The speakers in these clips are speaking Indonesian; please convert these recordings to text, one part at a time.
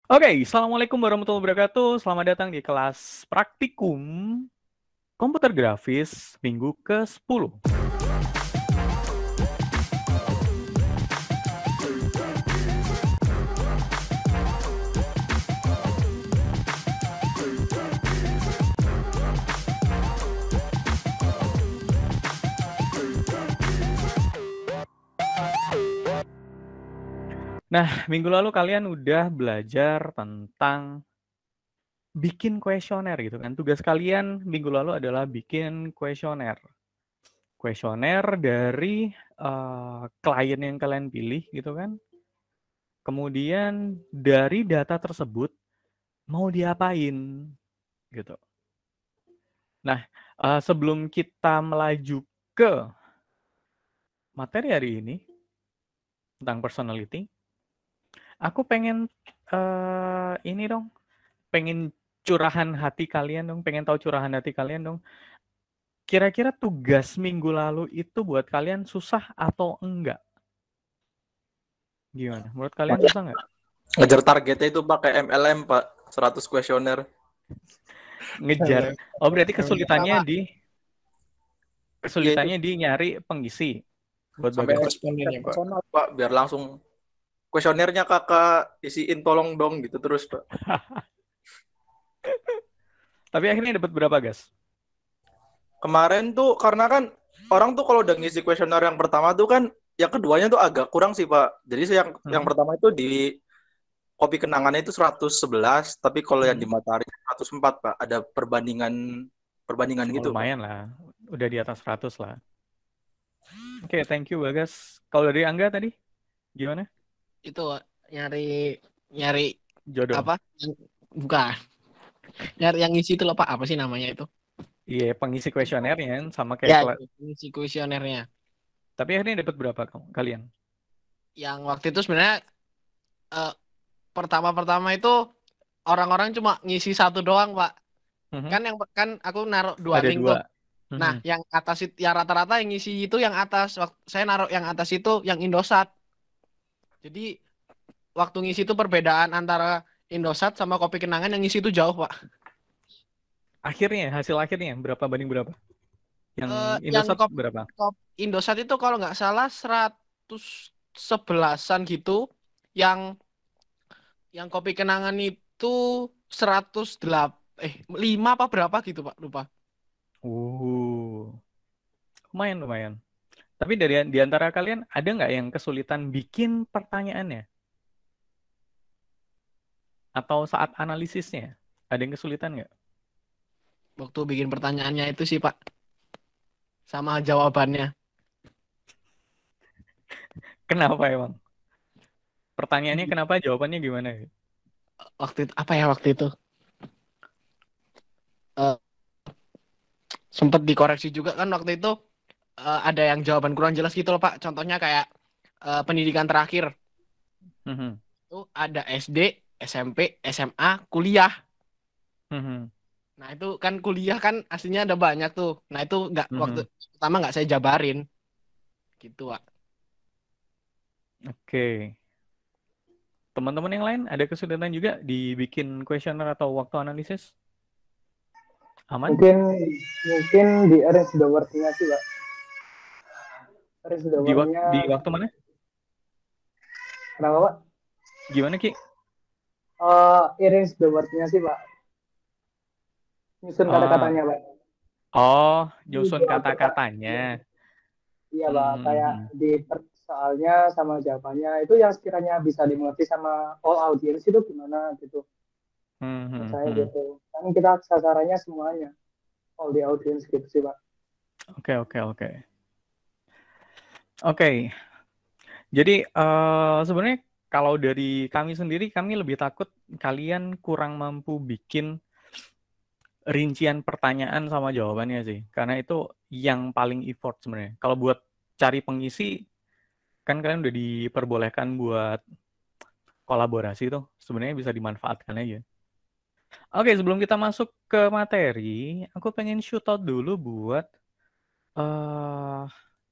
Oke, Assalamualaikum warahmatullahi wabarakatuh. Selamat datang di kelas praktikum komputer grafis minggu ke-10. Nah, minggu lalu kalian udah belajar tentang bikin kuesioner gitu kan. Tugas kalian minggu lalu adalah bikin kuesioner. Kuesioner dari klien yang kalian pilih gitu kan. Kemudian dari data tersebut mau diapain gitu. Nah, sebelum kita melaju ke materi hari ini tentang personality, aku pengen ini dong, pengen curahan hati kalian dong, pengen tahu curahan hati kalian dong. Kira-kira tugas minggu lalu itu buat kalian susah atau enggak? Gimana? Menurut kalian susah enggak? Ngejar targetnya itu pakai MLM, Pak. 100 kuesioner. Ngejar. Oh, berarti kesulitannya Pak, di Iya itu nyari pengisi buat sampai Bagas. respondennya Pak. personal, Pak, biar langsung kuesionernya Kakak isiin tolong dong gitu terus, Pak. Tapi akhirnya dapat berapa, Gas? Kemarin tuh karena kan orang tuh kalau udah ngisi kuesioner yang pertama tuh kan yang keduanya tuh agak kurang sih, Pak. Jadi yang pertama itu di kopi kenangannya itu 111, tapi kalau yang di Matahari 104, Pak. Ada perbandingan Oh, gitu, Pak. lumayan lah. Udah di atas 100 lah. Oke, thank you Bagas. Kalau dari Angga tadi gimana? Itu nyari Jodoh. apa? Bukan. Nyari yang ngisi itu loh Pak, apa sih namanya itu? Iya, pengisi kuesionernya kan sama kayak Ya, ngisi kuesionernya. Tapi akhirnya dapat berapa kalian? Yang waktu itu sebenarnya pertama-pertama itu orang-orang cuma ngisi satu doang, Pak. Kan aku naruh dua Ada link dua. tuh. Nah, yang atas itu ya rata-rata yang ngisi itu yang atas. Saya naruh yang atas itu yang Indosat. Jadi waktu ngisi itu perbedaan antara Indosat sama Kopi Kenangan yang ngisi itu jauh, Pak. Akhirnya, hasil akhirnya berapa banding berapa? Yang Yang Indosat berapa? Indosat itu kalau nggak salah 111-an gitu. Yang Kopi Kenangan itu 5 apa berapa gitu, Pak, lupa. Lumayan. Tapi di antara kalian ada nggak yang kesulitan bikin pertanyaannya? Atau saat analisisnya? Ada yang kesulitan nggak? Waktu bikin pertanyaannya itu sih, Pak. Sama jawabannya. Kenapa emang? Pertanyaannya kenapa, jawabannya gimana? Waktu itu apa ya waktu itu? Eh, Sempat dikoreksi juga kan waktu itu ada yang jawaban kurang jelas gitu loh, Pak. Contohnya kayak pendidikan terakhir. Itu ada SD, SMP, SMA, kuliah. Nah itu kan kuliah kan aslinya ada banyak tuh. Nah itu waktu pertama nggak saya jabarin, gitu Pak. Oke. Teman-teman yang lain ada kesulitan juga dibikin kuesioner atau waktu analisis? Aman? Mungkin di arrange the wordnya sih, Pak. Arrange the wordnya. Di waktu mana? Kenapa, Pak? Gimana, Ki? Arrange the wordnya sih, Pak. Nyusun kata-katanya, Pak. Oh, nyusun kata-katanya. Iya, Pak. Kayak di soalnya sama jawabannya itu yang sekiranya bisa dimengerti sama all audience itu gimana gitu. Saya gitu. Kan kita sasarannya semuanya. All the audience gitu sih, Pak. Oke. Jadi sebenarnya kalau dari kami sendiri, kami lebih takut kalian kurang mampu bikin rincian pertanyaan sama jawabannya sih. Karena itu yang paling effort sebenarnya. Kalau buat cari pengisi, kan kalian udah diperbolehkan buat kolaborasi tuh. Sebenarnya bisa dimanfaatkan aja. Oke, sebelum kita masuk ke materi, aku pengen shoot out dulu buat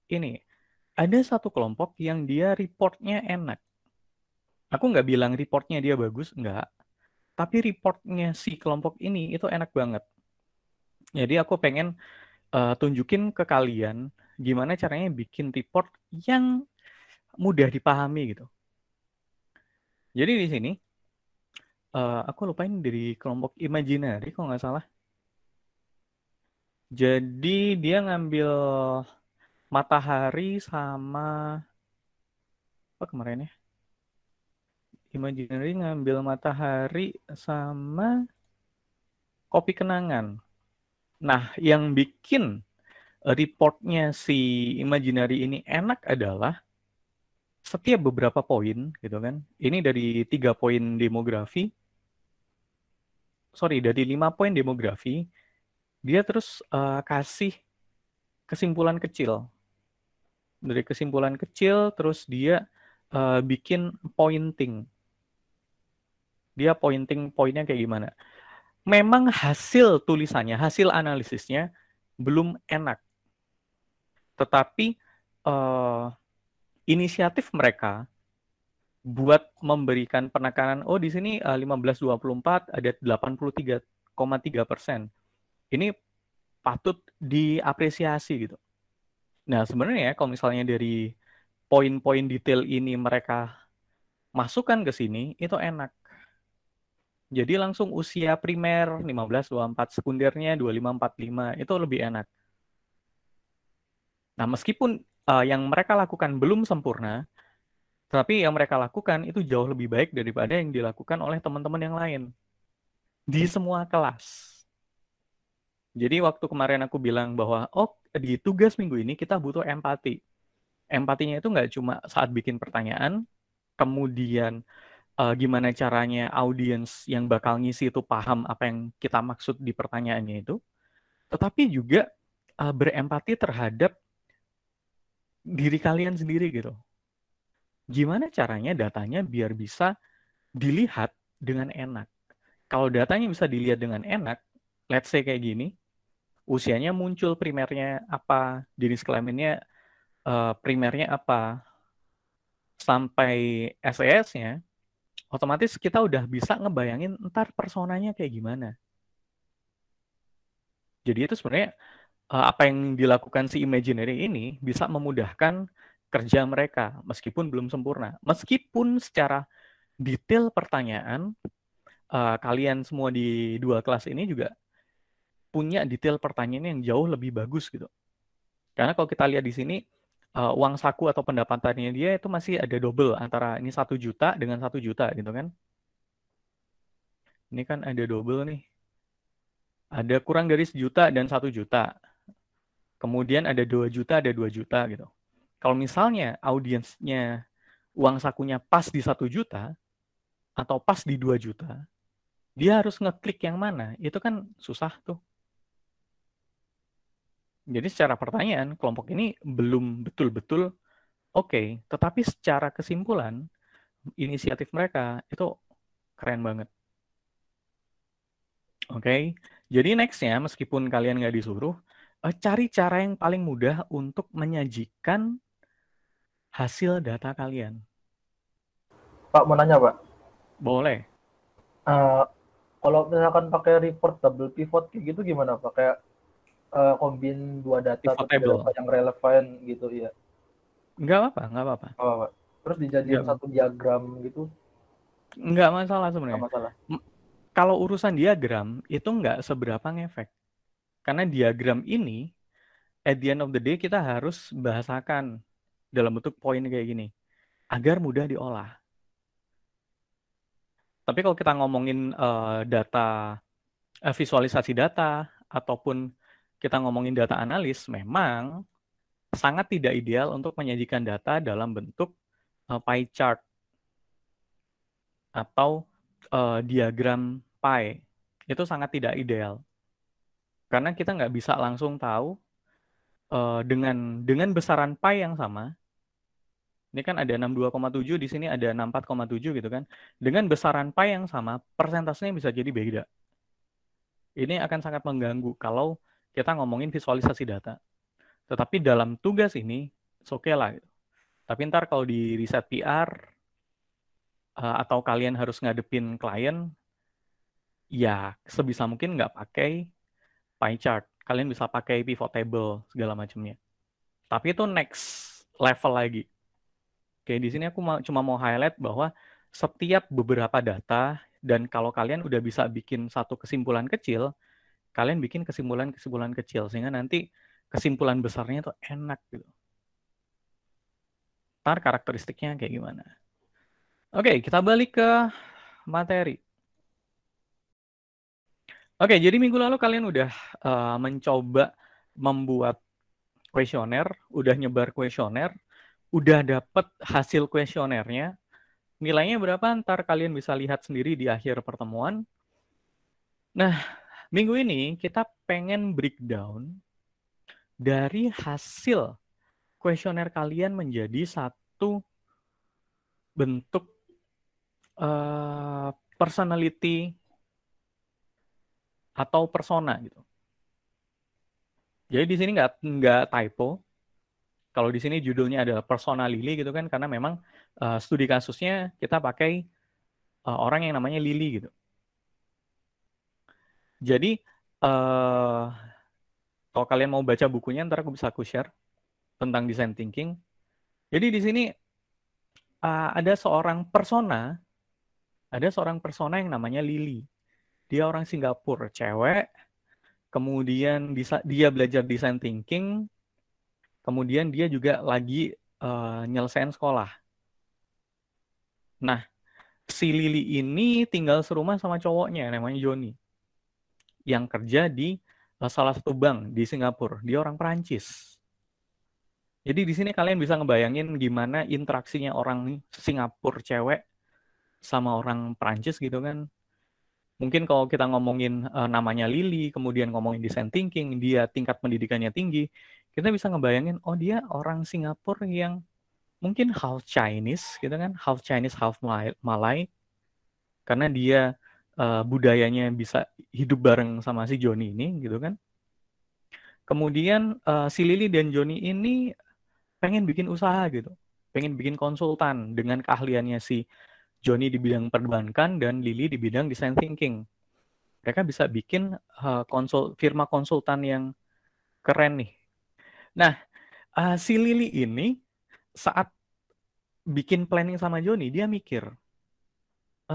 ini. Ada satu kelompok yang dia reportnya enak. Aku nggak bilang reportnya dia bagus, nggak. Tapi reportnya si kelompok ini itu enak banget. Jadi aku pengen tunjukin ke kalian gimana caranya bikin report yang mudah dipahami gitu. Jadi di sini aku lupain dari kelompok imaginary kalau nggak salah. Jadi dia ngambil matahari sama apa kemarin ya? Imaginary ngambil matahari sama kopi kenangan. Nah, yang bikin reportnya si imaginary ini enak adalah setiap beberapa poin gitu kan. Ini dari 3 poin demografi. Dari 5 poin demografi, dia terus kasih kesimpulan kecil. Dari kesimpulan kecil terus dia bikin pointing. Dia pointing poinnya kayak gimana. Memang hasil tulisannya, hasil analisisnya belum enak. Tetapi inisiatif mereka buat memberikan penekanan, di sini 1524 ada 83,3%. Ini patut diapresiasi gitu. Nah, sebenarnya kalau misalnya dari poin-poin detail ini mereka masukkan ke sini, itu enak. Jadi langsung usia primer 1524, sekundernya 2545, itu lebih enak. Nah, meskipun yang mereka lakukan belum sempurna, tapi yang mereka lakukan itu jauh lebih baik daripada yang dilakukan oleh teman-teman yang lain. Di semua kelas. Jadi waktu kemarin aku bilang bahwa, di tugas minggu ini kita butuh empati. Empatinya itu nggak cuma saat bikin pertanyaan, kemudian gimana caranya audiens yang bakal ngisi itu paham apa yang kita maksud di pertanyaannya itu, tetapi juga berempati terhadap diri kalian sendiri gitu. Gimana caranya datanya biar bisa dilihat dengan enak. Kalau datanya bisa dilihat dengan enak, let's say kayak gini, usianya muncul primernya apa, jenis kelaminnya primernya apa, sampai SES-nya, otomatis kita udah bisa ngebayangin ntar personanya kayak gimana. Jadi itu sebenarnya apa yang dilakukan si imaginary ini bisa memudahkan kerja mereka meskipun belum sempurna. Meskipun secara detail pertanyaan kalian semua di 2 kelas ini juga punya detail pertanyaan yang jauh lebih bagus gitu. Karena kalau kita lihat di sini uang saku atau pendapatannya dia itu masih ada double antara ini 1 juta dengan 1 juta gitu kan. Ini kan ada double nih. Ada kurang dari 1 juta dan 1 juta. Kemudian ada 2 juta, ada 2 juta gitu. Kalau misalnya audiensnya uang sakunya pas di 1 juta atau pas di 2 juta, dia harus ngeklik yang mana? Itu kan susah tuh. Jadi secara pertanyaan, kelompok ini belum betul-betul oke. Tetapi secara kesimpulan, inisiatif mereka itu keren banget. Oke. Jadi next-nya, meskipun kalian nggak disuruh, cari cara yang paling mudah untuk menyajikan hasil data kalian. Pak, mau nanya, Pak? Boleh. Kalau misalkan pakai report double pivot kayak gitu gimana, Pak? Kayak kombin 2 data yang relevan gitu ya? Nggak apa-apa. Apa, Pak? Terus dijadiin satu diagram gitu? Nggak masalah sebenarnya. Nggak masalah. Kalau urusan diagram, itu nggak seberapa ngefek. Karena diagram ini, at the end of the day, kita harus bahasakan dalam bentuk poin kayak gini, agar mudah diolah. Tapi kalau kita ngomongin data, visualisasi data, ataupun kita ngomongin data analis, memang sangat tidak ideal untuk menyajikan data dalam bentuk pie chart atau diagram pie. Itu sangat tidak ideal. Karena kita nggak bisa langsung tahu dengan besaran pie yang sama. Ini kan ada 62,7, di sini ada 64,7 gitu kan. Dengan besaran pie yang sama, persentasenya bisa jadi beda. Ini akan sangat mengganggu kalau kita ngomongin visualisasi data. Tetapi dalam tugas ini, oke lah. Gitu. Tapi ntar kalau di riset PR, atau kalian harus ngadepin klien, ya sebisa mungkin nggak pakai pie chart. Kalian bisa pakai pivot table segala macamnya. Tapi itu next level lagi. Oke, di sini aku cuma mau highlight bahwa setiap beberapa data, dan kalau kalian udah bisa bikin satu kesimpulan kecil, kalian bikin kesimpulan-kesimpulan kecil, sehingga nanti kesimpulan besarnya itu enak gitu. Ntar karakteristiknya kayak gimana. Oke, kita balik ke materi. Oke, jadi minggu lalu kalian udah mencoba membuat kuesioner, udah nyebar kuesioner, udah dapet hasil kuesionernya, nilainya berapa ntar kalian bisa lihat sendiri di akhir pertemuan. Nah, minggu ini kita pengen breakdown dari hasil kuesioner kalian menjadi satu bentuk personality atau persona gitu. Jadi di sini nggak typo. Kalau di sini judulnya adalah persona Lily gitu kan, karena memang studi kasusnya kita pakai orang yang namanya Lily gitu. Jadi kalau kalian mau baca bukunya, ntar aku bisa share tentang design thinking. Jadi di sini ada seorang persona yang namanya Lily. Dia orang Singapura, cewek. Kemudian dia belajar design thinking. Kemudian dia juga lagi nyelesain sekolah. Nah, si Lily ini tinggal serumah sama cowoknya namanya Johnny, yang kerja di salah satu bank di Singapura. Dia orang Perancis. Jadi di sini kalian bisa ngebayangin gimana interaksinya orang Singapura cewek sama orang Perancis gitu kan. Mungkin kalau kita ngomongin namanya Lily, kemudian ngomongin design thinking, dia tingkat pendidikannya tinggi, kita bisa ngebayangin, oh dia orang Singapura yang mungkin half Chinese gitu kan, half Chinese, half Malay, karena dia budayanya bisa hidup bareng sama si Johnny ini gitu kan. Kemudian si Lily dan Johnny ini pengen bikin usaha gitu, pengen bikin konsultan dengan keahliannya si Johnny di bidang perbankan dan Lily di bidang design thinking. Mereka bisa bikin firma konsultan yang keren nih. Nah, si Lily ini saat bikin planning sama Johnny, dia mikir,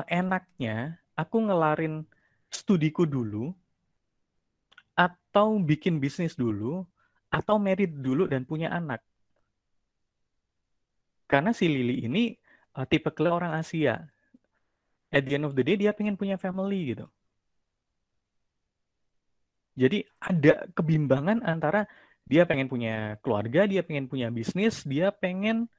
enaknya aku ngelarin studiku dulu, atau bikin bisnis dulu, atau married dulu dan punya anak. Karena si Lily ini tipikal orang Asia. At the end of the day, dia pengen punya family gitu. Jadi ada kebimbangan antara dia pengen punya keluarga, dia pengen punya bisnis, dia pengen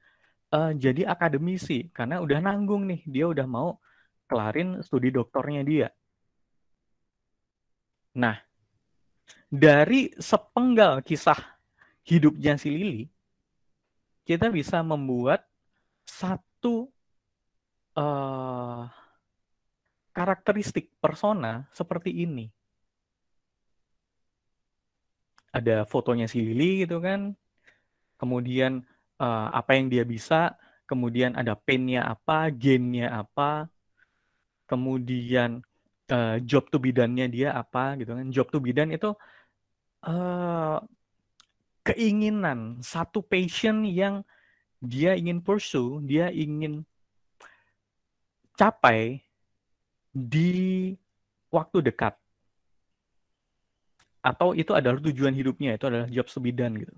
jadi akademisi. Karena udah nanggung nih, dia udah mau kelarin studi doktornya dia. Nah, dari sepenggal kisah hidupnya si Lily, kita bisa membuat satu karakteristik persona seperti ini. Ada fotonya si Lily gitu kan, kemudian apa yang dia bisa, kemudian ada pain-nya apa, gain-nya apa, kemudian job to be done-nya dia apa gitu kan. Job to be done itu keinginan, satu passion yang dia ingin pursue, dia ingin capai di waktu dekat. Atau itu adalah tujuan hidupnya, itu adalah job to be done gitu.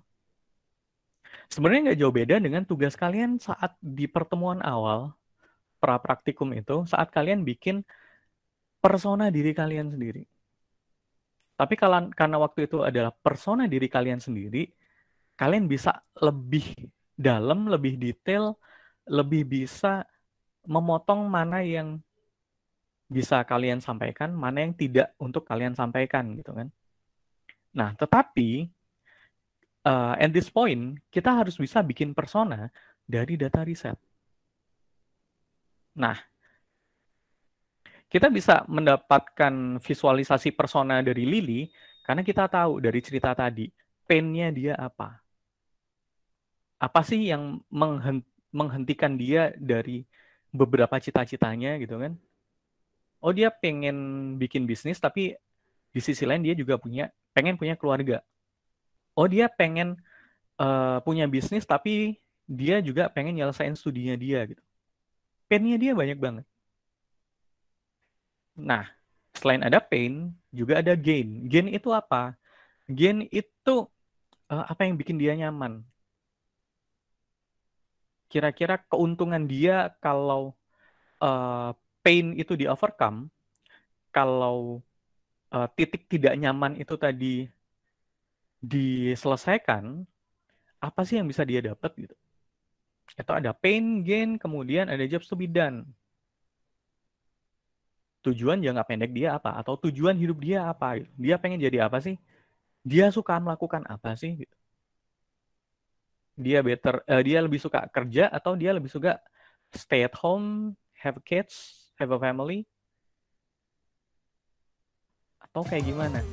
Sebenarnya nggak jauh beda dengan tugas kalian saat di pertemuan awal, pra-praktikum itu, saat kalian bikin persona diri kalian sendiri. Tapi karena waktu itu adalah persona diri kalian sendiri, kalian bisa lebih dalam, lebih detail, lebih bisa memotong mana yang bisa kalian sampaikan, mana yang tidak untuk kalian sampaikan gitu kan. Nah, tetapi at this point, kita harus bisa bikin persona dari data riset. Nah, kita bisa mendapatkan visualisasi persona dari Lily karena kita tahu dari cerita tadi, pain-nya dia apa. Apa sih yang menghentikan dia dari beberapa cita-citanya gitu kan. Oh, dia pengen bikin bisnis tapi di sisi lain dia juga pengen punya keluarga. Oh, dia pengen punya bisnis tapi dia juga pengen nyelesain studinya dia gitu. Pain-nya dia banyak banget. Nah, selain ada pain, juga ada gain. Gain itu apa? Gain itu apa yang bikin dia nyaman. Kira-kira keuntungan dia kalau pain itu di overcome, kalau titik tidak nyaman itu tadi diselesaikan, apa sih yang bisa dia dapat gitu? Itu ada pain, gain, kemudian ada jobs to be done. Tujuan jangka pendek dia apa? Atau tujuan hidup dia apa? Gitu. Dia pengen jadi apa sih? Dia suka melakukan apa sih? Gitu. Dia lebih suka kerja atau dia lebih suka stay at home, have kids, have a family? Atau kayak gimana?